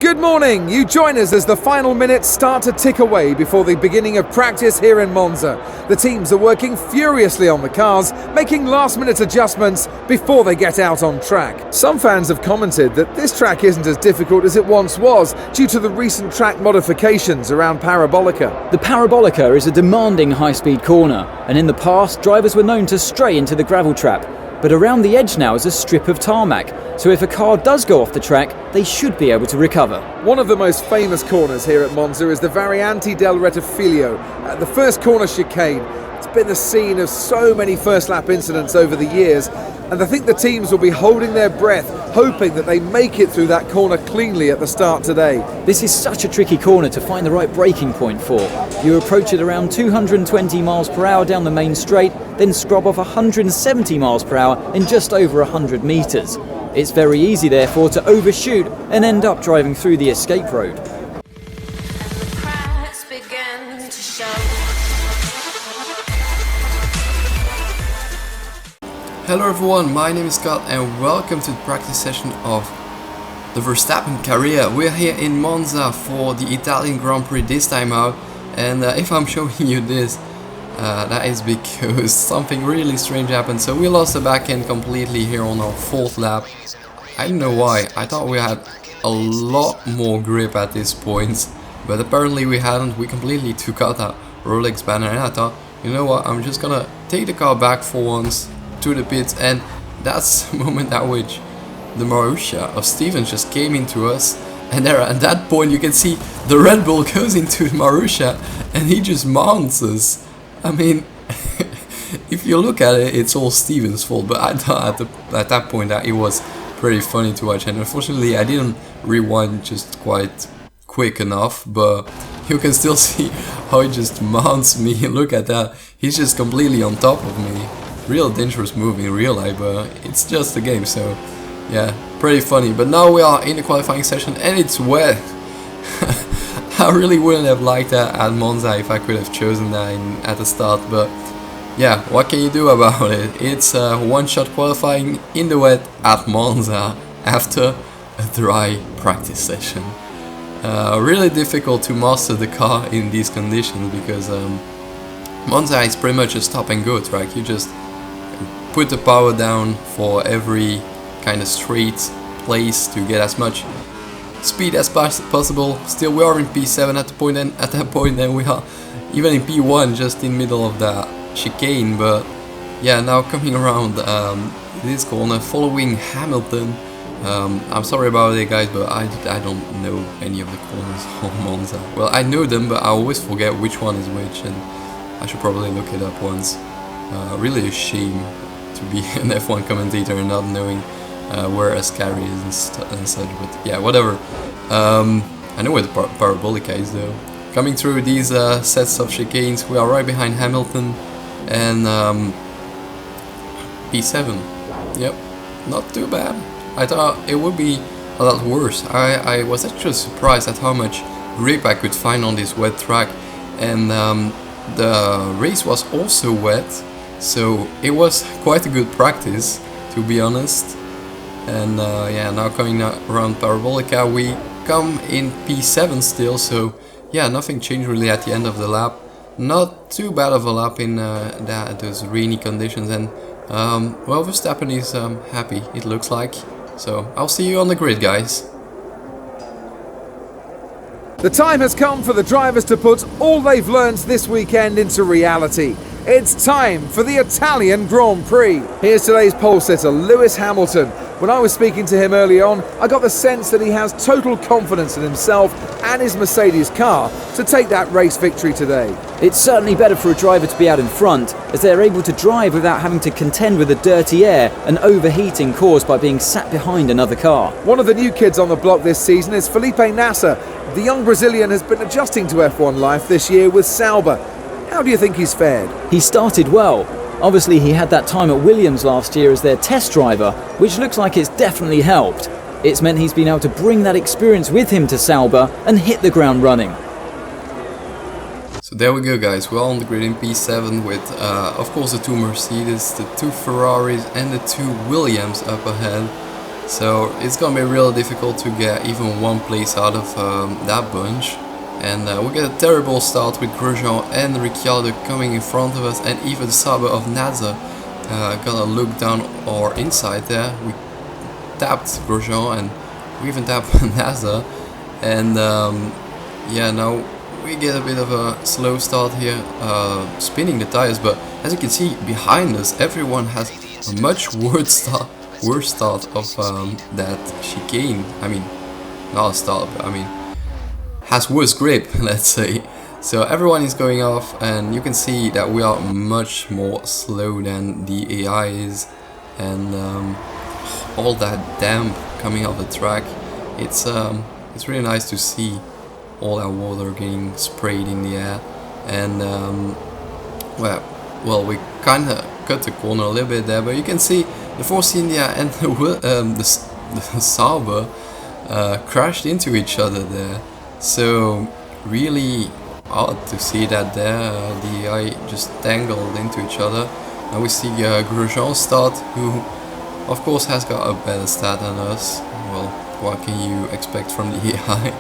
Good morning. You join us as the final minutes start to tick away before the beginning of practice here in Monza. The teams are working furiously on the cars, making last-minute adjustments before they get out on track. Some fans have commented that this track isn't as difficult as it once was due to the recent track modifications around Parabolica. The Parabolica is a demanding high-speed corner, and in the past, drivers were known to stray into the gravel trap. But around the edge now is a strip of tarmac, so if a car does go off the track, they should be able to recover. One of the most famous corners here at Monza is the Variante del Rettifiglio, the first corner chicane. It's been the scene of so many first-lap incidents over the years, and I think the teams will be holding their breath, hoping that they make it through that corner cleanly at the start today. This is such a tricky corner to find the right braking point for. You approach it around 220 miles per hour down the main straight, then scrub off 170 miles per hour in just over 100 meters. It's very easy, therefore, to overshoot and end up driving through the escape road. Hello everyone, my name is Scott and welcome to the practice session of the Verstappen career. We're here in Monza for the Italian Grand Prix this time out, and if I'm showing you this, that is because something really strange happened. So we lost the back end completely here on our fourth lap. I don't know why. I thought we had a lot more grip at this point, but apparently we hadn't. We completely took out that Rolex banner, and I thought, you know what, I'm just gonna take the car back for once to the pits, and that's the moment at which the Marussia of Stevens just came into us, and there at that point you can see the Red Bull goes into the Marussia and he just mounts us. I mean, if you look at it, it's all Stevens' fault, but I thought at that point that it was pretty funny to watch, and unfortunately I didn't rewind just quite quick enough, but you can still see how he just mounts me. Look at that, he's just completely on top of me. Real dangerous move in real life, but it's just a game, so yeah, pretty funny. But now we are in the qualifying session and it's wet. I really wouldn't have liked that at Monza if I could have chosen that at the start, but yeah, what can you do about it? It's one-shot qualifying in the wet at Monza after a dry practice session. Really difficult to master the car in these conditions because Monza is pretty much a stop and go track. You just put the power down for every kind of straight place to get as much speed as possible. Still, we are in P7 at that point, and we are even in P1 just in middle of the chicane. But yeah, now coming around this corner, following Hamilton. I'm sorry about it, guys, but I don't know any of the corners on Monza. Well, I know them, but I always forget which one is which, and I should probably look it up once. Really a shame to be an F1 commentator and not knowing where Ascari is and such, but yeah, whatever. I know where the Parabolica is though. Coming through these sets of chicanes, we are right behind Hamilton and P7. Yep, not too bad. I thought it would be a lot worse. I was actually surprised at how much grip I could find on this wet track, and the race was also wet, so it was quite a good practice, to be honest. And yeah, now coming around Parabolica, we come in P7 still, so yeah, nothing changed really at the end of the lap. Not too bad of a lap in those rainy conditions, and well, Verstappen is happy, it looks like. So I'll see you on the grid, guys. The time has come for the drivers to put all they've learned this weekend into reality. It's time for the Italian Grand Prix. Here's today's pole sitter, Lewis Hamilton. When I was speaking to him early on, I got the sense that he has total confidence in himself and his Mercedes car to take that race victory today. It's certainly better for a driver to be out in front, as they're able to drive without having to contend with the dirty air and overheating caused by being sat behind another car. One of the new kids on the block this season is Felipe Nasser. The young Brazilian has been adjusting to F1 life this year with Sauber. How do you think he's fared? He started well. Obviously he had that time at Williams last year as their test driver, which looks like it's definitely helped. It's meant he's been able to bring that experience with him to Sauber and hit the ground running. So there we go, guys, we're on the grid in P7 with of course the two Mercedes, the two Ferraris and the two Williams up ahead. So it's gonna be really difficult to get even one place out of that bunch. And we get a terrible start with Grosjean and Ricciardo coming in front of us, and even Sauber of Nasser gotta look down our inside there. We tapped Grosjean and we even tapped Nasser, and yeah, now we get a bit of a slow start here, spinning the tires, but as you can see behind us, everyone has a much worse start of that chicane. I mean, not a start, but I mean, has worse grip, let's say. So everyone is going off, and you can see that we are much more slow than the AI is, and all that damp coming off the track, it's really nice to see all that water getting sprayed in the air. And well, we kind of cut the corner a little bit there, but you can see the Force India and the Sauber crashed into each other there. So really odd to see that there, the AI just tangled into each other. And we see Grosjean start, who of course has got a better stat than us. Well, what can you expect from the AI?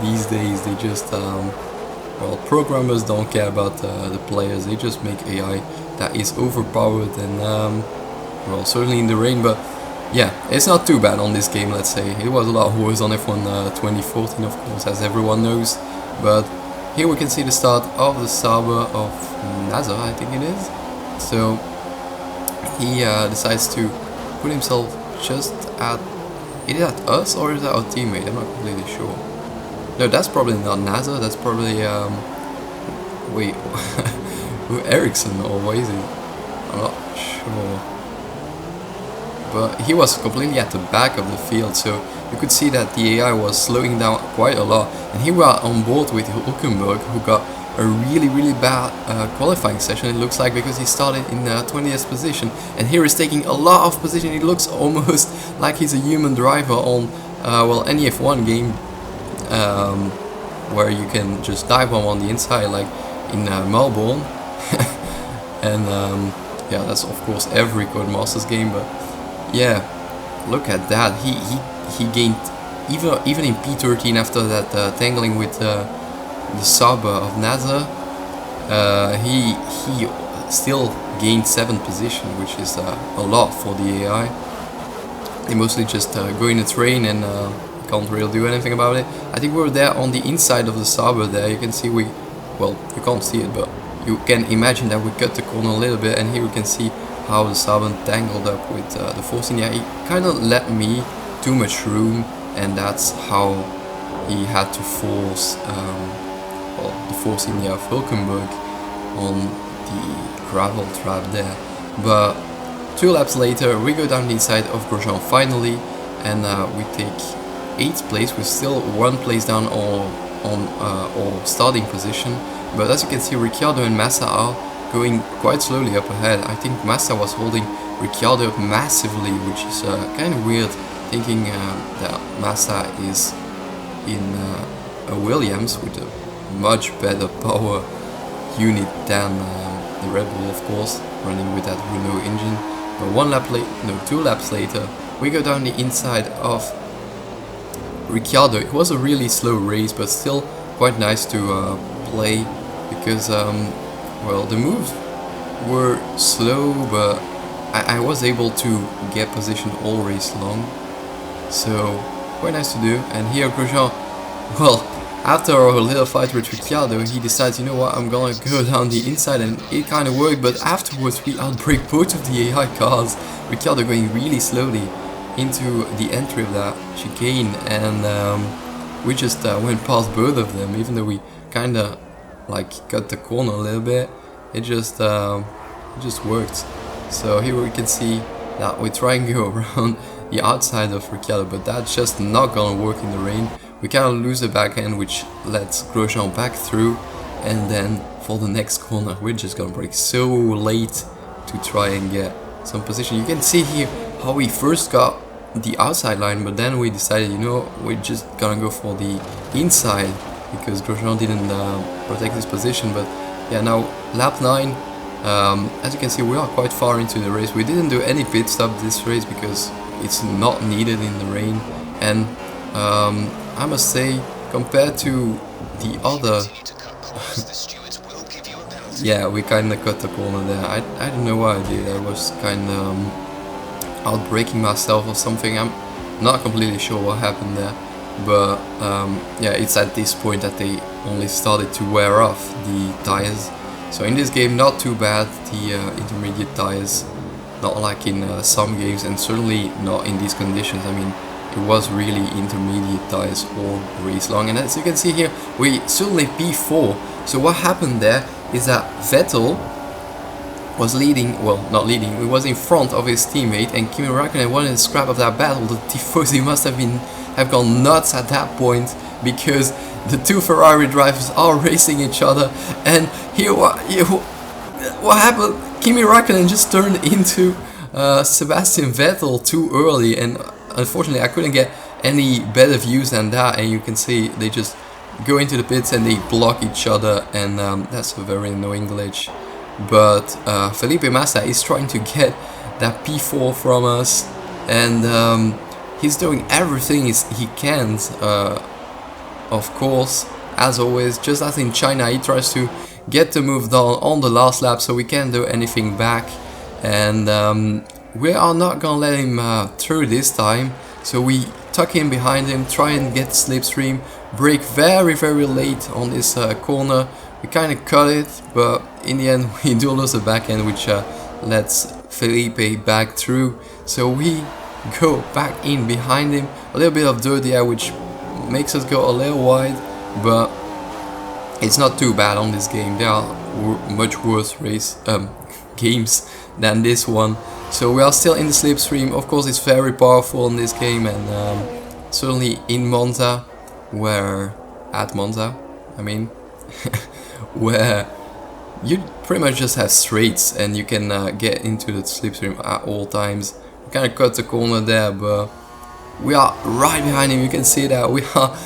These days they just, well, programmers don't care about the players, they just make AI that is overpowered and, well, certainly in the rain, but yeah, it's not too bad on this game, let's say. It was a lot worse on F1 2014, of course, as everyone knows. But here we can see the start of the Sauber of Nasser, I think it is. So he decides to put himself just at... Is it at us or is that our teammate? I'm not completely sure. No, that's probably not Nasser, that's probably... wait, Ericsson, or what is it? I'm not sure. But he was completely at the back of the field, so you could see that the AI was slowing down quite a lot. And here we are on board with Hülkenberg, who got a really bad qualifying session, it looks like, because he started in 20th position, and here he's taking a lot of position. It looks almost like he's a human driver on well, any F1 game, where you can just dive bomb on the inside, like in Melbourne. And yeah, that's of course every Codemasters game, but yeah, look at that. He gained even in P13 after that tangling with the Sauber of Nasser. He still gained 7th position, which is a lot for the AI. They mostly just go in the train and can't really do anything about it. I think we're there on the inside of the Sauber there. You can see well, you can't see it, but you can imagine that we cut the corner a little bit, and here we can see how the Sauber tangled up with the Force India. He kind of let me too much room, and that's how he had to force well, the Force India of Hülkenberg on the gravel trap there. But 2 laps later we go down the inside of Grosjean finally, and we take 8th place. We're still 1 place down on our starting position, but as you can see, Ricciardo and Massa are going quite slowly up ahead. I think Massa was holding Ricciardo up massively, which is kind of weird, thinking that Massa is in a Williams with a much better power unit than the Red Bull, of course, running with that Renault engine. But 2 laps later, we go down the inside of Ricciardo. It was a really slow race, but still quite nice to play, because well, the moves were slow, but I was able to get position all race long, so quite nice to do. And here Grosjean, well, after our little fight with Ricciardo, he decides, you know what, I'm gonna go down the inside, and it kind of worked, but afterwards we outbrake both of the AI cars. Ricciardo going really slowly into the entry of that chicane, and we just went past both of them, even though we kind of like cut the corner a little bit. It just worked. So here we can see that we try and go around the outside of Ricciardo, but that's just not gonna work in the rain. We kind of lose the back end, which lets Grosjean back through, and then for the next corner we're just gonna brake so late to try and get some position. You can see here how we first got the outside line, but then we decided, you know, we're just gonna go for the inside, because Grosjean didn't protect his position. But yeah, now lap 9, as you can see, we are quite far into the race. We didn't do any pit stop this race because it's not needed in the rain. And I must say, compared to the other yeah, we kinda cut the corner there. I don't know what I did. I was kinda outbraking myself or something. I'm not completely sure what happened there. But yeah, it's at this point that they only started to wear off the tires. So in this game, not too bad, the intermediate tires. Not like in some games, and certainly not in these conditions. I mean, it was really intermediate tires all race long. And as you can see here, we certainly P4. So what happened there is that Vettel was leading, well, not leading, he was in front of his teammate, and Kimi Räikkönen wanted to scrap of that battle. The Tifosi must have gone nuts at that point, because the two Ferrari drivers are racing each other. And here what happened? Kimi Räikkönen just turned into Sebastian Vettel too early, and unfortunately I couldn't get any better views than that. And you can see they just go into the pits and they block each other, and that's a very annoying glitch. But Felipe Massa is trying to get that P4 from us, and he's doing everything he can. Of course, as always, just as in China, he tries to get the move done on the last lap, so we can't do anything back. And we are not gonna let him through this time, so we tuck in behind him, try and get slipstream, brake very late on this corner. We kind of cut it, but in the end we do lose the back end, which lets Felipe back through. So we go back in behind him, a little bit of dirt there, which makes us go a little wide, but it's not too bad on this game. There are much worse games than this one. So we are still in the slipstream. Of course, it's very powerful in this game, and certainly in Monza, where you pretty much just have straights and you can get into the slipstream at all times. We kind of cut the corner there, but we are right behind him. You can see that we are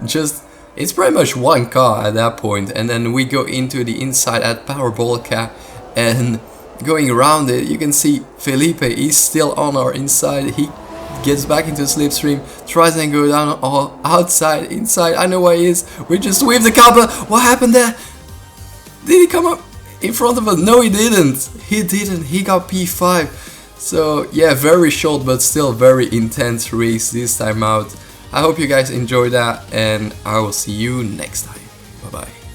just, it's pretty much one car at that point. And then we go into the inside at Parabolica, and going around it, you can see Felipe is still on our inside. He gets back into the slipstream, tries and go down or outside, inside. I know where he is. We just sweep the car, but what happened there? Did he come up in front of us? No, he didn't. He didn't. He got P5. So yeah, very short but still very intense race this time out. I hope you guys enjoyed that, and I will see you next time. Bye bye.